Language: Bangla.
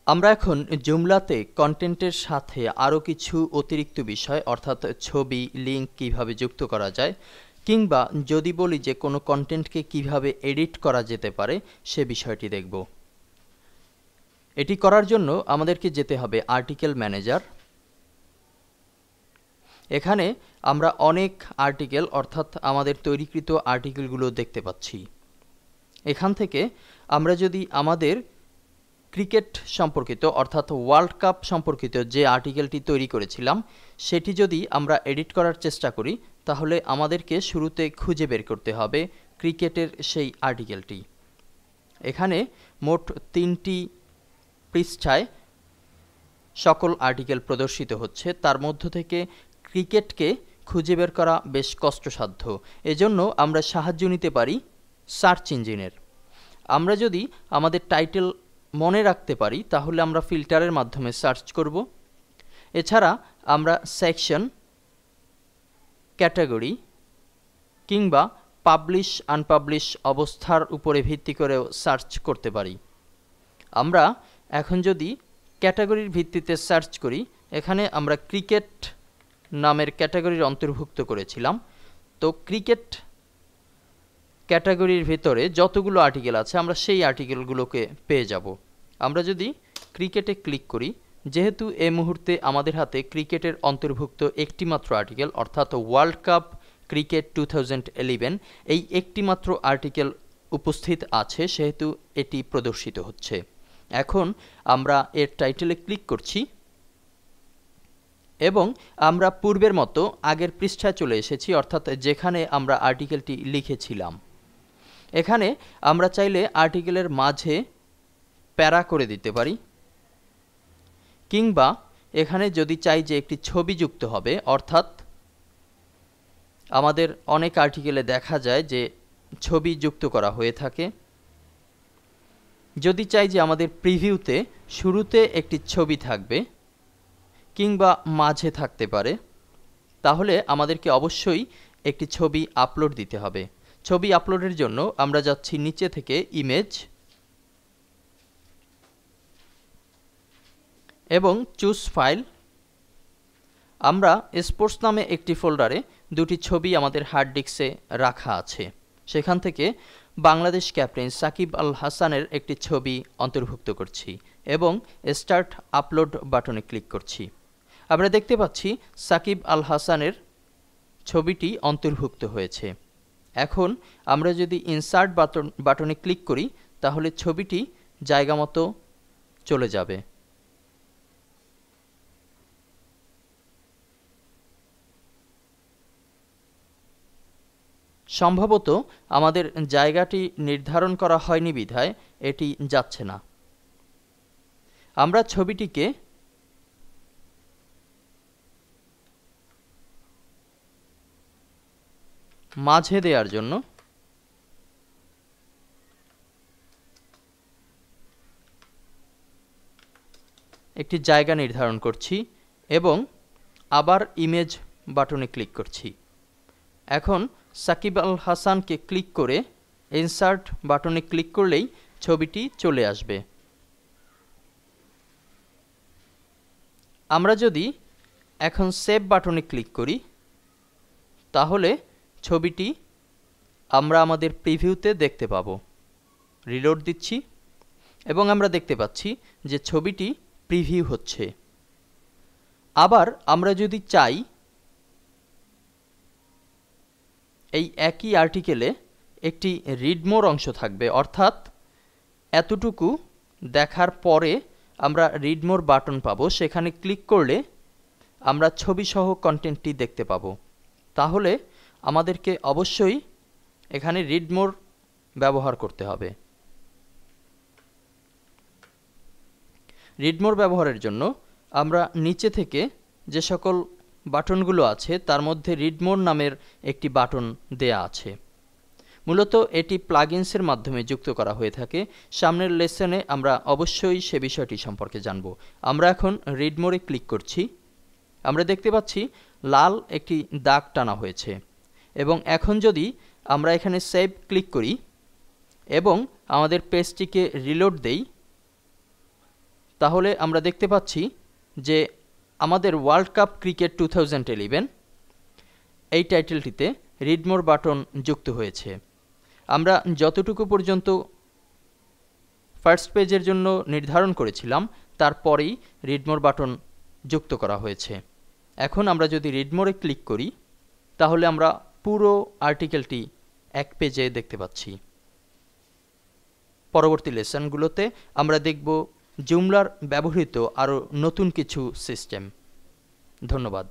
আমরা এখন জুমলাতে কন্টেন্টের সাথে আরও কিছু অতিরিক্ত বিষয় অর্থাৎ ছবি, লিঙ্ক কিভাবে যুক্ত করা যায়, কিংবা যদি বলি যে কোনো কন্টেন্টকে কিভাবে এডিট করা যেতে পারে সে বিষয়টি দেখব। এটি করার জন্য আমাদেরকে যেতে হবে আর্টিকেল ম্যানেজার। এখানে আমরা অনেক আর্টিকেল অর্থাৎ আমাদের তৈরিকৃত আর্টিকেলগুলো দেখতে পাচ্ছি। এখান থেকে আমরা যদি আমাদের ক্রিকেট সম্পর্কিত অর্থাৎ ওয়ার্ল্ড কাপ সম্পর্কিত যে আর্টিকেলটি তৈরি করেছিলাম সেটি যদি আমরা এডিট করার চেষ্টা করি তাহলে আমাদেরকে শুরুতে খুঁজে বের করতে হবে ক্রিকেটের সেই আর্টিকেলটি। এখানে মোট 3টি পৃষ্ঠায় সকল আর্টিকেল প্রদর্শিত হচ্ছে, তার মধ্য থেকে ক্রিকেটকে খুঁজে বের করা বেশ কষ্টসাধ্য। এজন্য আমরা সাহায্য নিতে পারি সার্চ ইঞ্জিনের। আমরা যদি আমাদের টাইটেল মনে রাখতে পারি তাহলে আমরা ফিল্টারের মাধ্যমে সার্চ করব। এছাড়া আমরা সেকশন, ক্যাটাগরি কিংবা পাবলিশ আনপাবলিশ অবস্থার উপরে ভিত্তি করেও সার্চ করতে পারি। আমরা এখন যদি ক্যাটাগরির ভিত্তিতে সার্চ করি, এখানে আমরা ক্রিকেট নামের ক্যাটাগরির অন্তর্ভুক্ত করেছিলাম। তো ক্রিকেট ক্যাটাগরির ভিতরে যতগুলো আর্টিকেল আছে আমরা সেই আর্টিকেলগুলোকে পেয়ে যাব। আমরা যদি ক্রিকেটে ক্লিক করি, যেহেতু এই মুহূর্তে আমাদের হাতে ক্রিকেটের অন্তর্ভুক্ত একটি মাত্র আর্টিকেল অর্থাৎ ওয়ার্ল্ড কাপ ক্রিকেট 2011 এই একটি মাত্র আর্টিকেল উপস্থিত আছে, সেহেতু এটি প্রদর্শিত হচ্ছে। এখন আমরা এর টাইটেলে ক্লিক করছি এবং আমরা পূর্বের মতো আগের পৃষ্ঠায় চলে এসেছি, অর্থাৎ যেখানে আমরা আর্টিকেলটি লিখেছিলাম। এখানে আমরা চাইলে আর্টিকেলের মাঝে প্যারা করে দিতে পারি, কিংবা এখানে যদি চাই যে একটি ছবি যুক্ত হবে, অর্থাৎ আমাদের অনেক আর্টিকেলে দেখা যায় যে ছবি যুক্ত করা হয়ে থাকে। যদি চাই যে আমাদের প্রিভিউতে শুরুতে একটি ছবি থাকবে কিংবা মাঝে থাকতে পারে, তাহলে আমাদেরকে অবশ্যই একটি ছবি আপলোড দিতে হবে। ছবি আপলোডের জন্য আমরা যাচ্ছি নিচে থেকে ইমেজ এবং চুজ ফাইল। আমরা স্পোর্টস নামে একটি ফোল্ডারে দুটি ছবি আমাদের হার্ড ডিস্কে রাখা আছে, সেখান থেকে বাংলাদেশ ক্যাপ্টেন সাকিব আল হাসানের একটি ছবি অন্তর্ভুক্ত করছি এবং স্টার্ট আপলোড বাটনে ক্লিক করছি। আমরা দেখতে পাচ্ছি সাকিব আল হাসানের ছবিটি অন্তর্ভুক্ত হয়েছে। এখন আমরা যদি ইনসার্ট বাটনে ক্লিক করি তাহলে ছবিটি জায়গা মতো চলে যাবে। সম্ভবত আমাদের জায়গাটি নির্ধারণ করা হয়নি বিধায় এটি যাচ্ছে না। আমরা ছবিটিকে মাঝে দেওয়ার জন্য একটি জায়গা নির্ধারণ করছি এবং আবার ইমেজ বাটনে ক্লিক করছি। এখন সাকিব আল হাসানকে ক্লিক করে ইনসার্ট বাটনে ক্লিক করলেই ছবিটি চলে আসবে। আমরা যদি এখন সেভ বাটনে ক্লিক করি তাহলে ছবিটি আমরা আমাদের প্রিভিউতে দেখতে পাবো। রিলোড দিচ্ছি এবং আমরা দেখতে পাচ্ছি যে ছবিটি প্রিভিউ হচ্ছে। আবার আমরা যদি চাই এই একই আর্টিকেলে একটি রিড মোর অংশ থাকবে, অর্থাৎ এতটুকু দেখার পরে আমরা রিড মোর বাটন পাবো, সেখানে ক্লিক করলে আমরা ছবি সহ কন্টেন্টটি দেখতে পাবো। তাহলে আমাদেরকে অবশ্যই এখানে রিড মোর ব্যবহার করতে হবে। রিড মোর ব্যবহারের জন্য আমরা নিচে থেকে যে সকল বাটনগুলো আছে তার মধ্যে রিড মোর নামের একটি বাটন দেয়া আছে। মূলত এটি প্লাগইনসের মাধ্যমে যুক্ত করা হয়ে থাকে। সামনের লেসনে আমরা অবশ্যই সে বিষয়টি সম্পর্কে জানব। আমরা এখন রিড মোরে ক্লিক করছি। আমরা দেখতে পাচ্ছি লাল একটি দাগ টানা হয়েছে এবং এখন যদি আমরা এখানে সেভ ক্লিক করি এবং আমাদের পেজটিকে রিলোড দেই তাহলে আমরা দেখতে পাচ্ছি যে আমাদের ওয়ার্ল্ড কাপ ক্রিকেট 2011 এই টাইটেলটিতে রিড মোর বাটন যুক্ত হয়েছে। আমরা যতটুকু পর্যন্ত ফার্স্ট পেজের জন্য নির্ধারণ করেছিলাম তারপরেই রিড মোর বাটন যুক্ত করা হয়েছে। এখন আমরা যদি রিড মোরে ক্লিক করি তাহলে আমরা পুরো আর্টিকেলটি এক পেজে দেখতে পাচ্ছি। পরবর্তী লেসনগুলোতে আমরা দেখব জুমলার ব্যবহৃত আরও নতুন কিছু সিস্টেম। ধন্যবাদ।